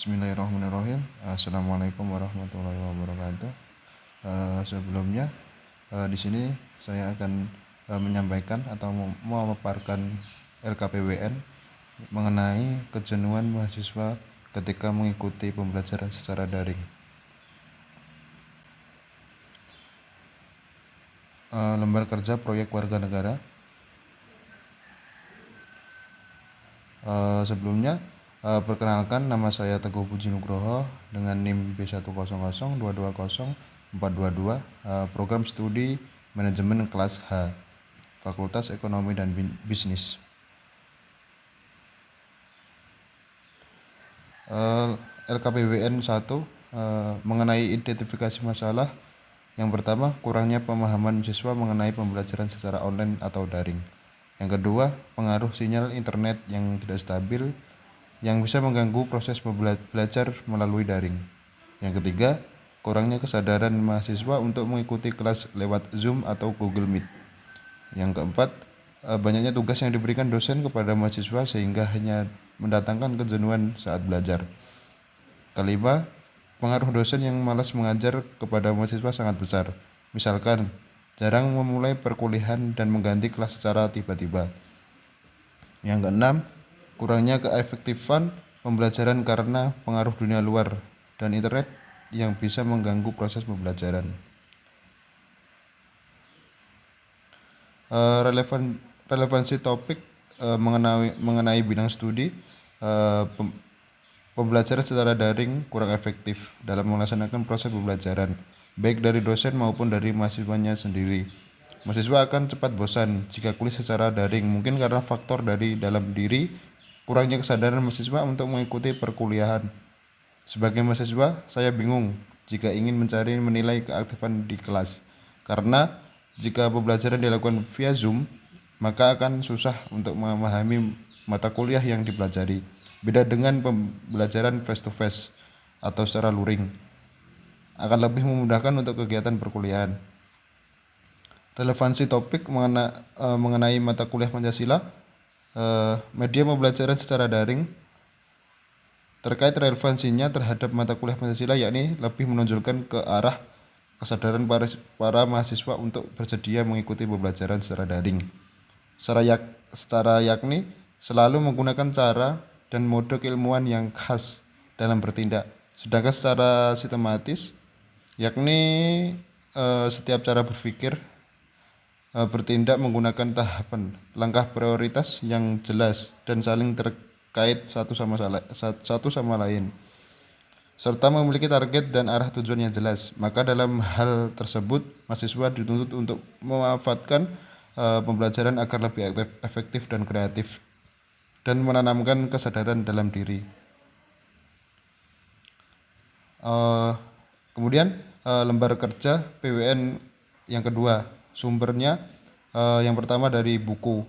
Bismillahirrahmanirrahim. Assalamualaikum warahmatullahi wabarakatuh. Sebelumnya, di sini saya akan menyampaikan atau memaparkan LKPWN mengenai kejenuhan mahasiswa ketika mengikuti pembelajaran secara daring. Lembar kerja proyek warga negara. Sebelumnya, perkenalkan, nama saya Teguh Puji Nugroho dengan NIM B100220422, program studi manajemen kelas H, Fakultas Ekonomi dan Bisnis. LKPWN 1 mengenai identifikasi masalah. Yang pertama, kurangnya pemahaman siswa mengenai pembelajaran secara online atau daring. Yang kedua, pengaruh sinyal internet yang tidak stabil yang bisa mengganggu proses belajar melalui daring. Yang ketiga, kurangnya kesadaran mahasiswa untuk mengikuti kelas lewat Zoom atau Google Meet. Yang keempat, banyaknya tugas yang diberikan dosen kepada mahasiswa sehingga hanya mendatangkan kejenuhan saat belajar. Kelima, pengaruh dosen yang malas mengajar kepada mahasiswa sangat besar. Misalkan, jarang memulai perkuliahan dan mengganti kelas secara tiba-tiba. Yang keenam, kurangnya keefektifan pembelajaran karena pengaruh dunia luar dan internet yang bisa mengganggu proses pembelajaran. Relevansi topik mengenai bidang studi. Pembelajaran secara daring kurang efektif dalam melaksanakan proses pembelajaran, baik dari dosen maupun dari mahasiswanya sendiri. Mahasiswa akan cepat bosan jika kuliah secara daring, mungkin karena faktor dari dalam diri, kurangnya kesadaran mahasiswa untuk mengikuti perkuliahan. Sebagai mahasiswa, saya bingung jika ingin mencari menilai keaktifan di kelas, karena jika pembelajaran dilakukan via Zoom, maka akan susah untuk memahami mata kuliah yang dipelajari. Beda dengan pembelajaran face to face atau secara luring, akan lebih memudahkan untuk kegiatan perkuliahan. Relevansi topik mengenai mata kuliah Pancasila. Media pembelajaran secara daring terkait relevansinya terhadap mata kuliah Pancasila, yakni lebih menonjolkan ke arah kesadaran para mahasiswa untuk bersedia mengikuti pembelajaran secara daring. Secara yakni selalu menggunakan cara dan mode keilmuan yang khas dalam bertindak. Sedangkan secara sistematis, yakni setiap cara berpikir bertindak menggunakan tahapan, langkah prioritas yang jelas dan saling terkait satu sama lain, serta memiliki target dan arah tujuan yang jelas. Maka dalam hal tersebut, mahasiswa dituntut untuk memanfaatkan pembelajaran agar lebih efektif dan kreatif, dan menanamkan kesadaran dalam diri. Kemudian lembar kerja PWN yang kedua, sumbernya yang pertama dari buku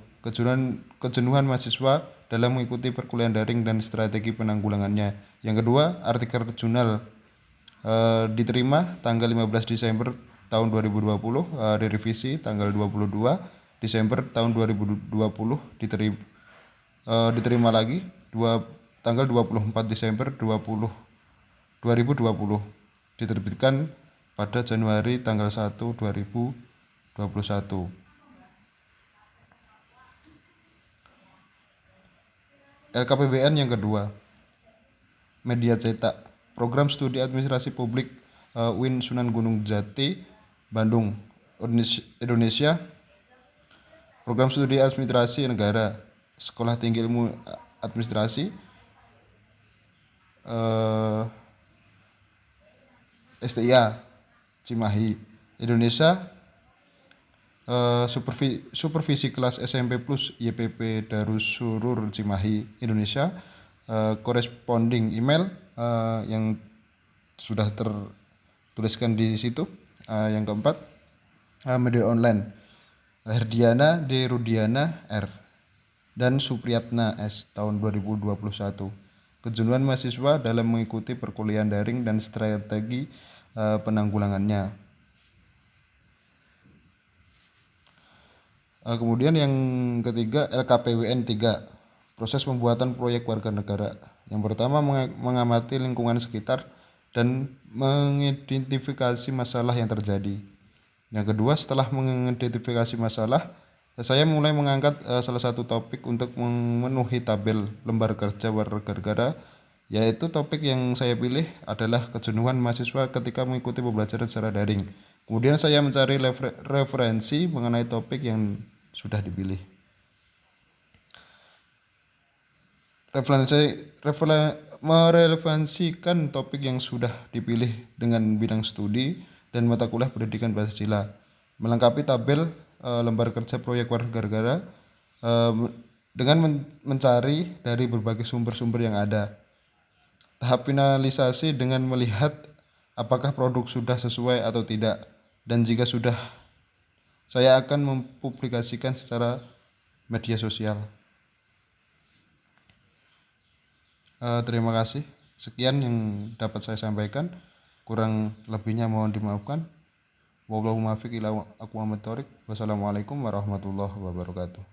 kejenuhan mahasiswa dalam mengikuti perkuliahan daring dan strategi penanggulangannya. Yang kedua, artikel jurnal diterima tanggal 15 Desember tahun 2020, direvisi tanggal 22 Desember tahun 2020, diterima lagi tanggal 24 Desember 2020, diterbitkan pada Januari tanggal 1 2021. LKPWN yang kedua, media cetak, program studi administrasi publik UIN Sunan Gunung Jati, Bandung, Indonesia. Program studi administrasi negara, Sekolah Tinggi Ilmu Administrasi, STIA, Cimahi, Indonesia. Supervisi kelas SMP plus YPP Darussurur Cimahi, Indonesia. Corresponding email yang sudah tertuliskan di situ. Yang keempat, media online, Herdiana D. Rudiana R. dan Supriyatna S. tahun 2021. Kejenuhan mahasiswa dalam mengikuti perkuliahan daring dan strategi penanggulangannya. Kemudian yang ketiga, LKPWN 3, proses pembuatan proyek warga negara. Yang pertama, mengamati lingkungan sekitar dan mengidentifikasi masalah yang terjadi. Yang kedua, setelah mengidentifikasi masalah, saya mulai mengangkat salah satu topik untuk memenuhi tabel lembar kerja warga negara, yaitu topik yang saya pilih adalah kejenuhan mahasiswa ketika mengikuti pembelajaran secara daring. Kemudian saya mencari referensi mengenai topik yang sudah dipilih. Merelevansikan topik yang sudah dipilih dengan bidang studi dan mata kuliah pendidikan Pancasila, melengkapi tabel lembar kerja proyek warga negara dengan mencari dari berbagai sumber-sumber yang ada. Tahap finalisasi dengan melihat apakah produk sudah sesuai atau tidak, dan jika sudah, saya akan mempublikasikan secara media sosial. Terima kasih. Sekian yang dapat saya sampaikan. Kurang lebihnya mohon dimaafkan. Wassalamualaikum warahmatullahi wabarakatuh.